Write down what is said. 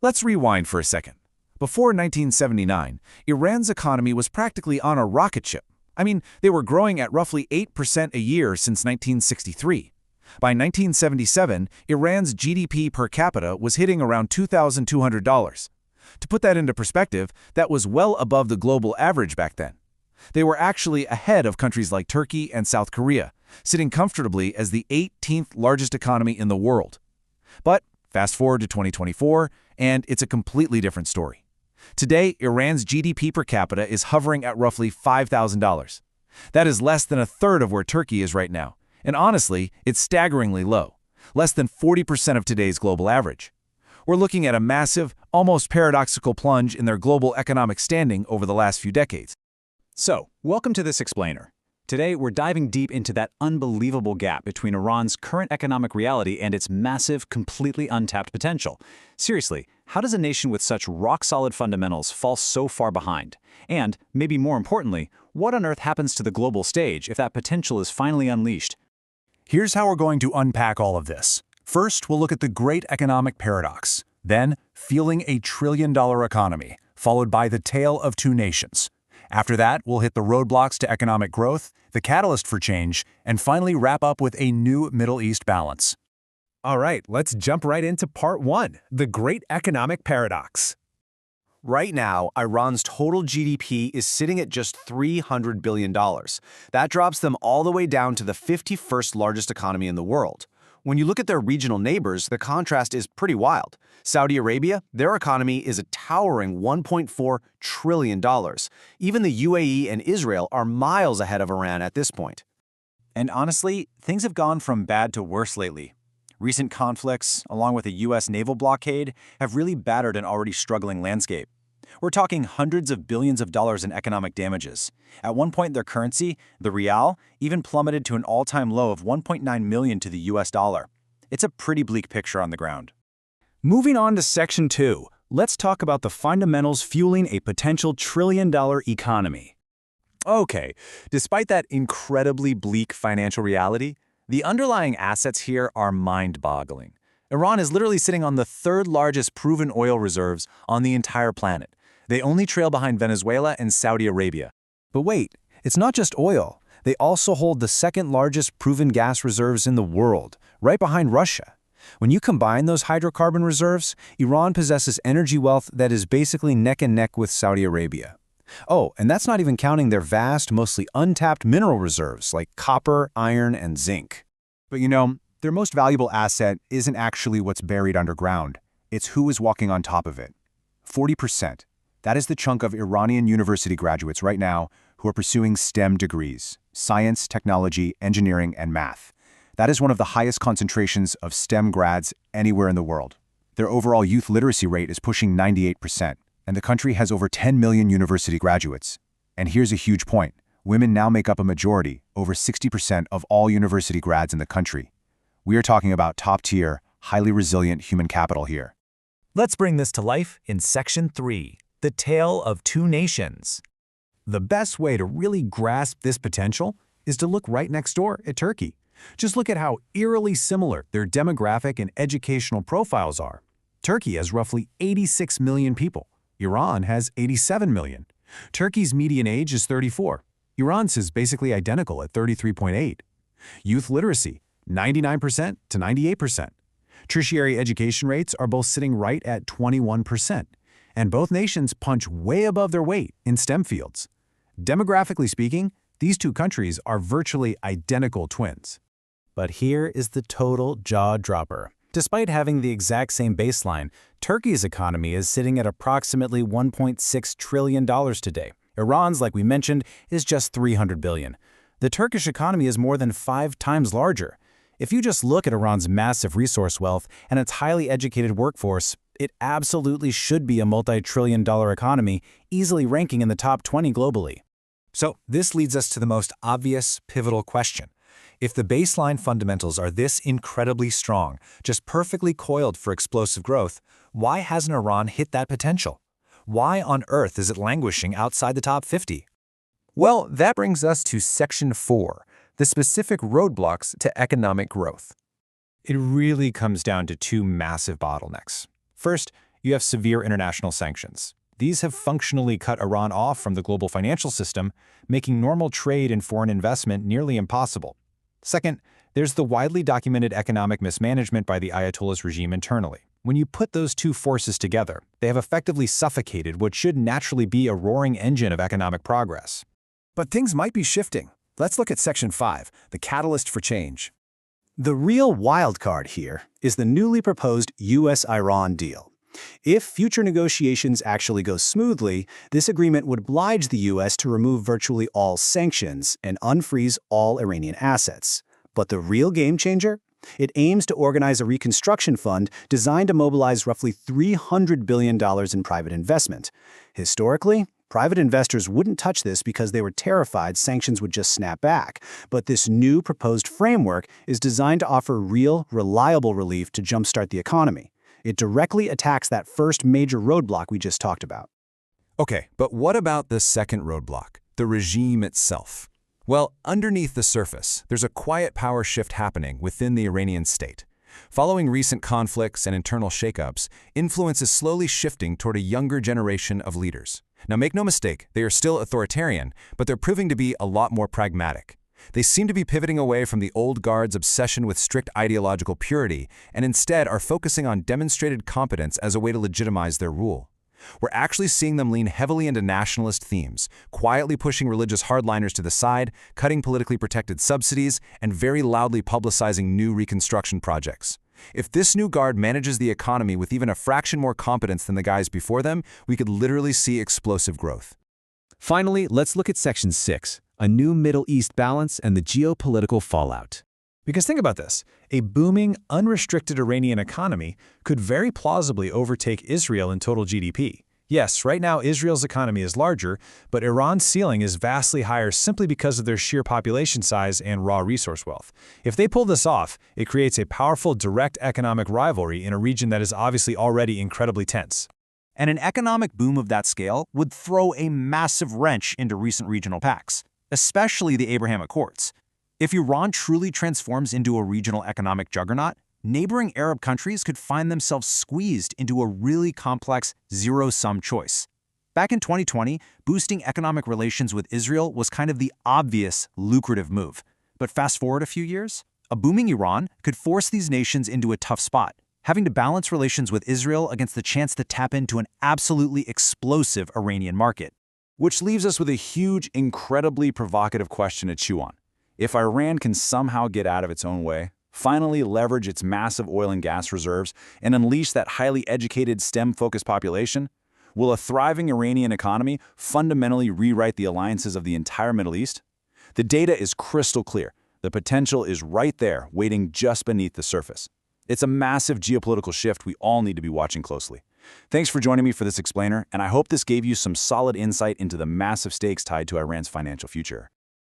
Let's rewind for a second. Before 1979, Iran's economy was practically on a rocket ship. I mean, they were growing at roughly 8% a year since 1963. By 1977, Iran's GDP per capita was hitting around $2,200. To put that into perspective, that was well above the global average back then. They were actually ahead of countries like Turkey and South Korea, sitting comfortably as the 18th largest economy in the world. But fast forward to 2024, and it's a completely different story. Today, Iran's GDP per capita is hovering at roughly $5,000. That is less than a third of where Turkey is right now. And honestly, it's staggeringly low, less than 40% of today's global average. We're looking at a massive, almost paradoxical plunge in their global economic standing over the last few decades. So, welcome to this explainer. Today, we're diving deep into that unbelievable gap between Iran's current economic reality and its massive, completely untapped potential. Seriously, how does a nation with such rock-solid fundamentals fall so far behind? And, maybe more importantly, what on earth happens to the global stage if that potential is finally unleashed? Here's how we're going to unpack all of this. First, we'll look at the great economic paradox. Then, fueling a trillion-dollar economy, followed by the tale of two nations. After that, we'll hit the roadblocks to economic growth, the catalyst for change, and finally wrap up with a new Middle East balance. All right, let's jump right into part one, the great economic paradox. Right now, Iran's total GDP is sitting at just $300 billion. That drops them all the way down to the 51st largest economy in the world. When you look at their regional neighbors, the contrast is pretty wild. Saudi Arabia, their economy is a towering $1.4 trillion. Even the UAE and Israel are miles ahead of Iran at this point. And honestly, things have gone from bad to worse lately. Recent conflicts, along with a U.S. naval blockade, have really battered an already struggling landscape. We're talking hundreds of billions of dollars in economic damages. At one point, their currency, the Rial, even plummeted to an all-time low of 1.9 million to the U.S. dollar. It's a pretty bleak picture on the ground. Moving on to Section 2, let's talk about the fundamentals fueling a potential trillion-dollar economy. Okay, despite that incredibly bleak financial reality, the underlying assets here are mind-boggling. Iran is literally sitting on the third largest proven oil reserves on the entire planet. They only trail behind Venezuela and Saudi Arabia. But wait, it's not just oil. They also hold the second largest proven gas reserves in the world, right behind Russia. When you combine those hydrocarbon reserves, Iran possesses energy wealth that is basically neck and neck with Saudi Arabia. Oh, and that's not even counting their vast, mostly untapped mineral reserves like copper, iron, and zinc. But you know, their most valuable asset isn't actually what's buried underground. It's who is walking on top of it. 40%. That is the chunk of Iranian university graduates right now who are pursuing STEM degrees: science, technology, engineering, and math. That is one of the highest concentrations of STEM grads anywhere in the world. Their overall youth literacy rate is pushing 98%, and the country has over 10 million university graduates. And here's a huge point. Women now make up a majority, over 60% of all university grads in the country. We are talking about top-tier, highly resilient human capital here. Let's bring this to life in Section 3, the tale of two nations. The best way to really grasp this potential is to look right next door at Turkey. Just look at how eerily similar their demographic and educational profiles are. Turkey has roughly 86 million people. Iran has 87 million. Turkey's median age is 34. Iran's is basically identical at 33.8. Youth literacy, 99% to 98%. Tertiary education rates are both sitting right at 21%. And both nations punch way above their weight in STEM fields. Demographically speaking, these two countries are virtually identical twins. But here is the total jaw-dropper. Despite having the exact same baseline, Turkey's economy is sitting at approximately $1.6 trillion today. Iran's, like we mentioned, is just $300 billion. The Turkish economy is more than 5 times larger. If you just look at Iran's massive resource wealth and its highly educated workforce, it absolutely should be a multi-trillion-dollar economy, easily ranking in the top 20 globally. So this leads us to the most obvious, pivotal question. If the baseline fundamentals are this incredibly strong, just perfectly coiled for explosive growth, why hasn't Iran hit that potential? Why on earth is it languishing outside the top 50? Well, that brings us to Section 4, the specific roadblocks to economic growth. It really comes down to two massive bottlenecks. First, you have severe international sanctions. These have functionally cut Iran off from the global financial system, making normal trade and foreign investment nearly impossible. Second, there's the widely documented economic mismanagement by the Ayatollah's regime internally. When you put those two forces together, they have effectively suffocated what should naturally be a roaring engine of economic progress. But things might be shifting. Let's look at Section 5, the catalyst for change. The real wild card here is the newly proposed U.S.-Iran deal. If future negotiations actually go smoothly, this agreement would oblige the U.S. to remove virtually all sanctions and unfreeze all Iranian assets. But the real game changer? It aims to organize a reconstruction fund designed to mobilize roughly $300 billion in private investment. Historically, private investors wouldn't touch this because they were terrified sanctions would just snap back. But this new proposed framework is designed to offer real, reliable relief to jumpstart the economy. It directly attacks that first major roadblock we just talked about. Okay, but what about the second roadblock, the regime itself? Well, underneath the surface, there's a quiet power shift happening within the Iranian state. Following recent conflicts and internal shakeups, influence is slowly shifting toward a younger generation of leaders. Now, make no mistake, they are still authoritarian, but they're proving to be a lot more pragmatic. They seem to be pivoting away from the old guard's obsession with strict ideological purity and instead are focusing on demonstrated competence as a way to legitimize their rule. We're actually seeing them lean heavily into nationalist themes, quietly pushing religious hardliners to the side, cutting politically protected subsidies, and very loudly publicizing new reconstruction projects. If this new guard manages the economy with even a fraction more competence than the guys before them, we could literally see explosive growth. Finally, let's look at Section 6, a new Middle East balance and the geopolitical fallout. Because think about this, a booming, unrestricted Iranian economy could very plausibly overtake Israel in total GDP. Yes, right now Israel's economy is larger, but Iran's ceiling is vastly higher simply because of their sheer population size and raw resource wealth. If they pull this off, it creates a powerful direct economic rivalry in a region that is obviously already incredibly tense. And an economic boom of that scale would throw a massive wrench into recent regional pacts, especially the Abraham Accords. If Iran truly transforms into a regional economic juggernaut, neighboring Arab countries could find themselves squeezed into a really complex zero-sum choice. Back in 2020, boosting economic relations with Israel was kind of the obvious, lucrative move. But fast forward a few years, a booming Iran could force these nations into a tough spot, having to balance relations with Israel against the chance to tap into an absolutely explosive Iranian market. Which leaves us with a huge, incredibly provocative question to chew on. If Iran can somehow get out of its own way, finally leverage its massive oil and gas reserves, and unleash that highly educated, STEM-focused population, will a thriving Iranian economy fundamentally rewrite the alliances of the entire Middle East? The data is crystal clear. The potential is right there, waiting just beneath the surface. It's a massive geopolitical shift we all need to be watching closely. Thanks for joining me for this explainer, and I hope this gave you some solid insight into the massive stakes tied to Iran's financial future.